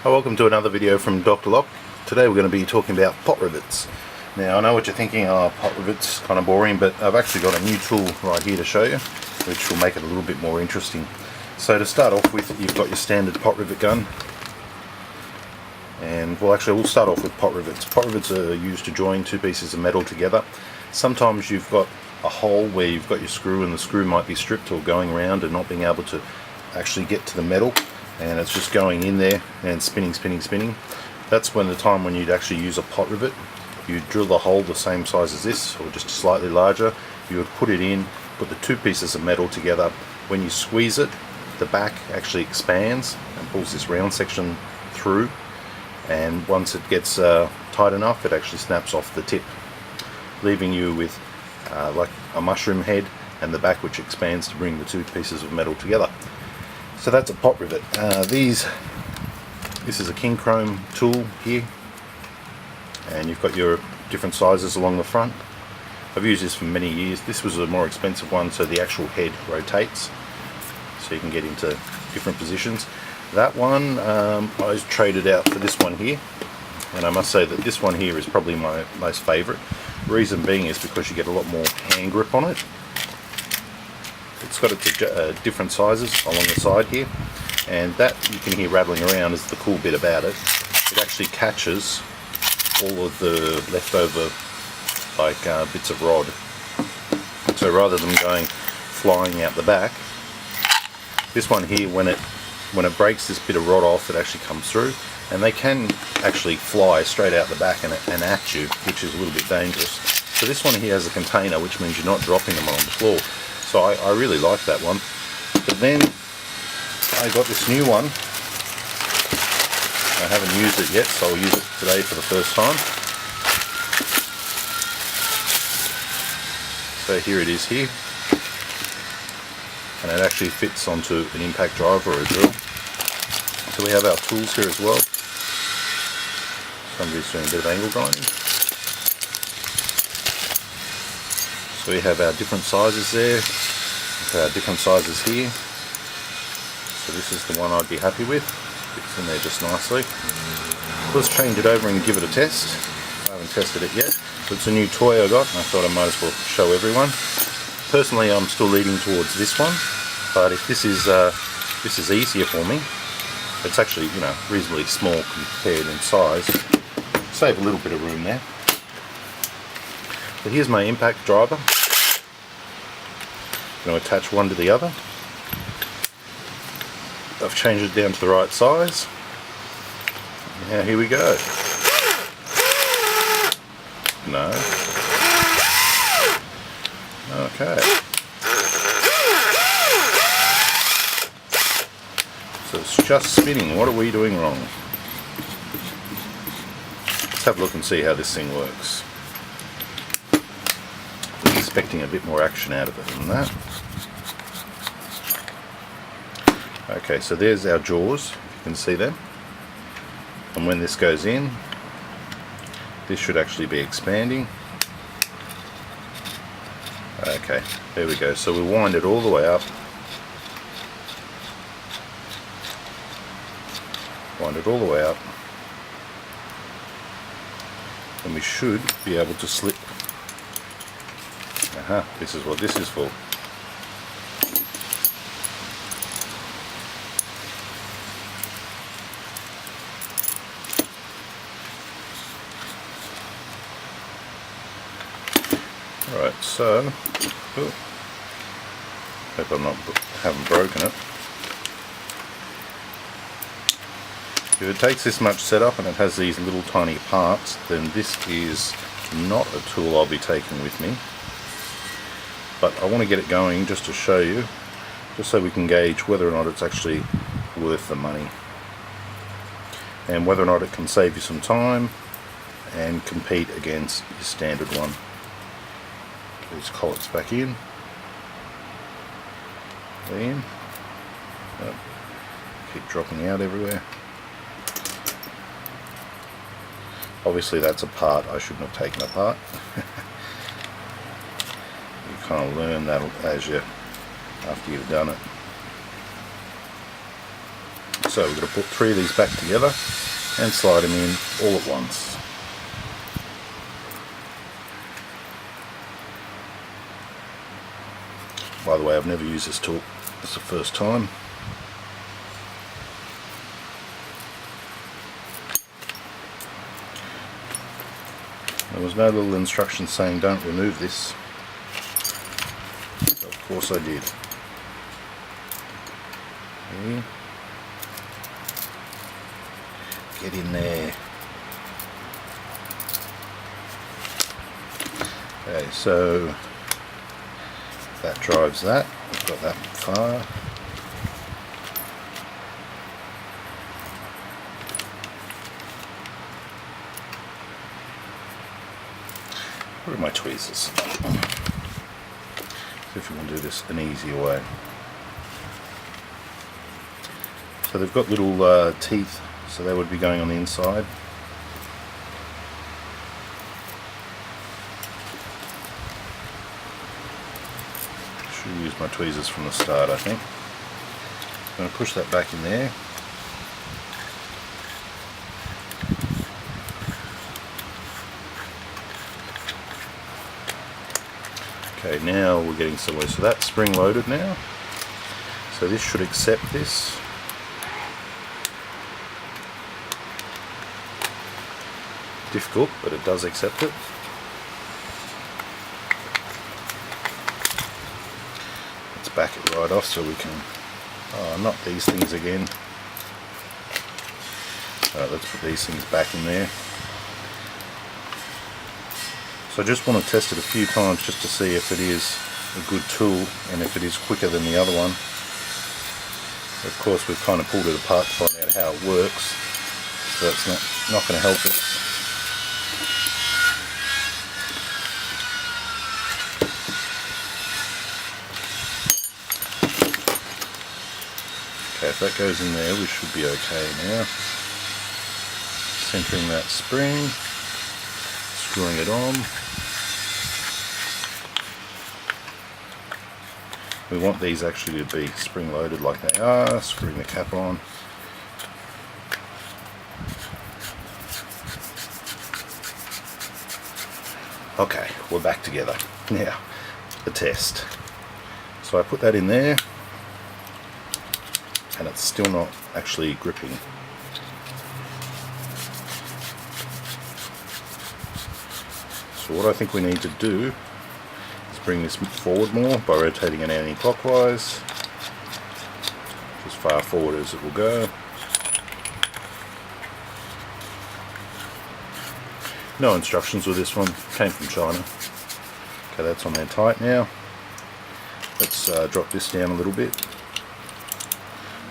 Welcome to another video from Dr. Lock. Today we're going to be talking about pot rivets. Now I know what you're thinking, pot rivets kind of boring, but I've actually got a new tool right here to show you which will make it a little bit more interesting. So to start off with, you've got your standard pot rivet gun, and well, actually we'll start off with pot rivets. Pot rivets are used to join two pieces of metal together. Sometimes you've got a hole where you've got your screw and the screw might be stripped or going around and not being able to actually get to the metal, and it's just going in there and spinning. That's when the time when you'd actually use a pot rivet. You'd drill the hole the same size as this or just slightly larger. You would put it in, put the two pieces of metal together. When you squeeze it, the back actually expands and pulls this round section through, and once it gets tight enough, it actually snaps off the tip, leaving you with like a mushroom head and the back which expands to bring the two pieces of metal together. So that's a pot rivet. This is a king chrome tool here, and you've got your different sizes along the front. I've used this for many years. This was a more expensive one, so the actual head rotates so you can get into different positions. That one I traded out for this one here, and I must say that this one here is probably my most favourite. Reason being is because you get a lot more hand grip on it. It's got its different sizes along the side here, and that you can hear rattling around is the cool bit about it. It actually catches all of the leftover bits of rod. So rather than going flying out the back, this one here, when it breaks this bit of rod off, it actually comes through, and they can actually fly straight out the back and at you, which is a little bit dangerous. So this one here has a container, which means you're not dropping them on the floor. So I really like that one. But then I got this new one. I haven't used it yet, so I'll use it today for the first time. So here it is here, and it actually fits onto an impact drive or a drill. So we have our tools here as well. Somebody's doing a bit of angle grinding. So we have our different sizes there, our different sizes here. So this is the one I'd be happy with. Fits in there just nicely. Let's change it over and give it a test. I haven't tested it yet. So it's a new toy I got, and I thought I might as well show everyone. Personally, I'm still leaning towards this one, but if this is easier for me, it's actually, you know, reasonably small compared in size. Save a little bit of room there. So here's my impact driver. I'm going to attach one to the other. I've changed it down to the right size. Now here we go. No. Okay. So it's just spinning. What are we doing wrong? Let's have a look and see how this thing works. I was expecting a bit more action out of it than that. Okay, so there's our jaws, if you can see them. And when this goes in, this should actually be expanding. Okay, there we go. So we wind it all the way up. Wind it all the way up. And we should be able to slip. Aha, this is what this is for. Right, so hope haven't broken it. If it takes this much setup and it has these little tiny parts, then this is not a tool I'll be taking with me. But I want to get it going just to show you, just so we can gauge whether or not it's actually worth the money, and whether or not it can save you some time and compete against your standard one. These collets back in. Oh, keep dropping out everywhere. Obviously that's a part I shouldn't have taken apart. You kind of learn that after you've done it. So we're going to put 3 of these back together and slide them in all at once. By the way, I've never used this tool. It's the first time. There was no little instruction saying don't remove this. But of course I did. Okay. Get in there. Okay, so that drives that. We've got that far. Where are my tweezers? See if we can do this an easier way. So they've got little teeth, so they would be going on the inside. Should use my tweezers from the start, I think. I'm going to push that back in there. Okay, now we're getting somewhere. So that's spring loaded now. So this should accept this. Difficult, but it does accept it. Let's back it right off so we can, not these things again. Alright, let's put these things back in there. So I just want to test it a few times just to see if it is a good tool and if it is quicker than the other one. Of course we've kind of pulled it apart to find out how it works, so it's not going to help us. Okay, if that goes in there we should be okay now. Centering that spring, screwing it on. We want these actually to be spring loaded like they are, screwing the cap on. Okay, we're back together. Now, the test. So I put that in there and it's still not actually gripping. So what I think we need to do is bring this forward more by rotating it anti-clockwise, as far forward as it will go. No instructions with this one, came from China. Okay, that's on there tight now. Let's drop this down a little bit,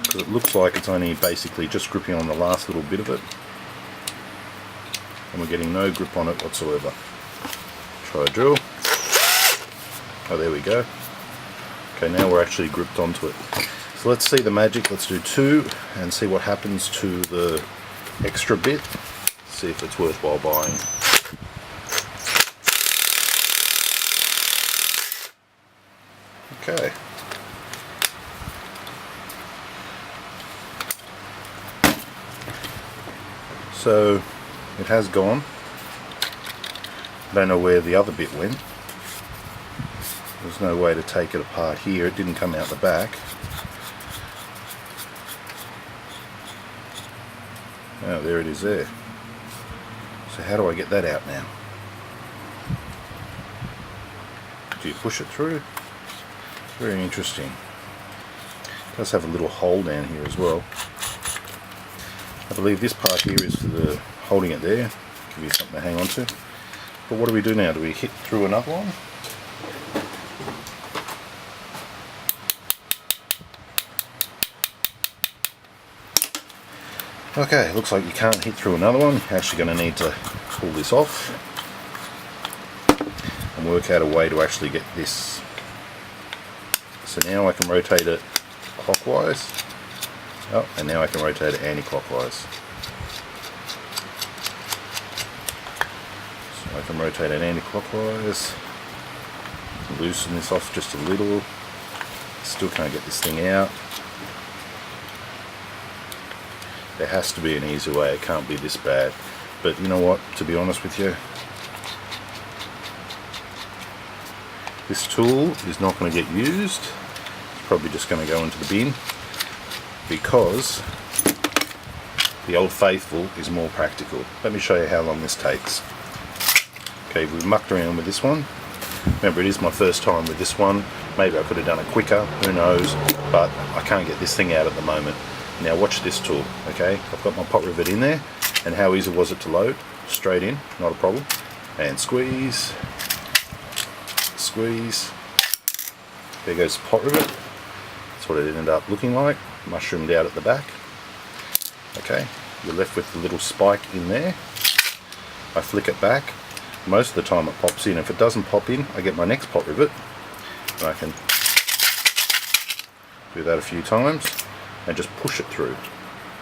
because it looks like it's only basically just gripping on the last little bit of it, and we're getting no grip on it whatsoever. Try a drill. Oh, there we go. Okay, now we're actually gripped onto it. So let's see the magic. Let's do 2 and see what happens to the extra bit. See if it's worthwhile buying. Okay. So it has gone. I don't know where the other bit went. There's no way to take it apart here. It didn't come out the back. Oh, there it is there. So how do I get that out now? Do you push it through? Very interesting. It does have a little hole down here as well. I believe this part here is for the holding it there. Give you something to hang on to. But what do we do now? Do we hit through another one? Okay, looks like you can't hit through another one. You're actually going to need to pull this off and work out a way to actually get this. So now I can rotate it clockwise. Oh, and now I can rotate it anti-clockwise. So I can rotate it anti-clockwise. Loosen this off just a little. Still can't get this thing out. There has to be an easy way. It can't be this bad. But you know what, to be honest with you, this tool is not going to get used. It's probably just going to go into the bin, because the Old Faithful is more practical. Let me show you how long this takes. Okay, we've mucked around with this one. Remember, it is my first time with this one. Maybe I could have done it quicker, who knows, but I can't get this thing out at the moment. Now watch this tool, okay? I've got my pot rivet in there, and how easy was it to load? Straight in, not a problem. And squeeze, squeeze. There goes the pot rivet. That's what it ended up looking like, mushroomed out at the back. Okay, you're left with the little spike in there. I flick it back. Most of the time it pops in. If it doesn't pop in, I get my next pot rivet, and I can do that a few times and just push it through.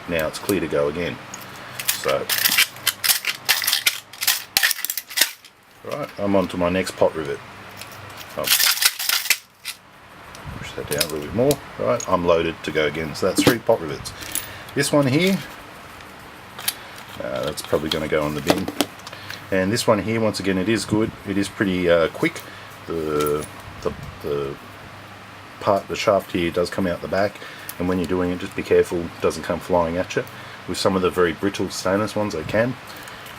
Now it's clear to go again. So, right, I'm on to my next pot rivet. I'll push that down a little bit more. Right, I'm loaded to go again. So that's 3 pot rivets. This one here, that's probably going to go in the bin. And this one here, once again, it is good. It is pretty quick. The shaft here does come out the back, and when you're doing it, just be careful it doesn't come flying at you. With some of the very brittle stainless ones, they can.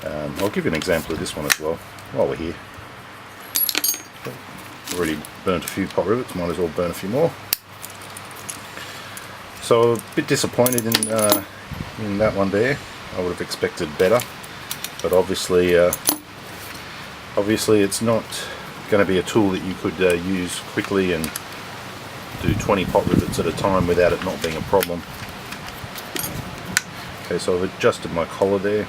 I'll give you an example of this one as well while we're here. Already burnt a few pot rivets, might as well burn a few more. So a bit disappointed in that one there. I would have expected better, but obviously it's not going to be a tool that you could use quickly and do 20 pot rivets at a time without it not being a problem. Okay, so I've adjusted my collar there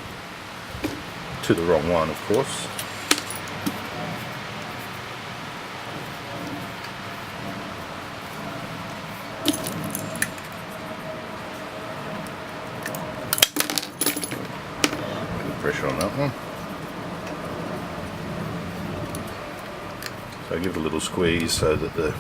to the wrong one, of course. Pressure on that one. So I give it a little squeeze so that the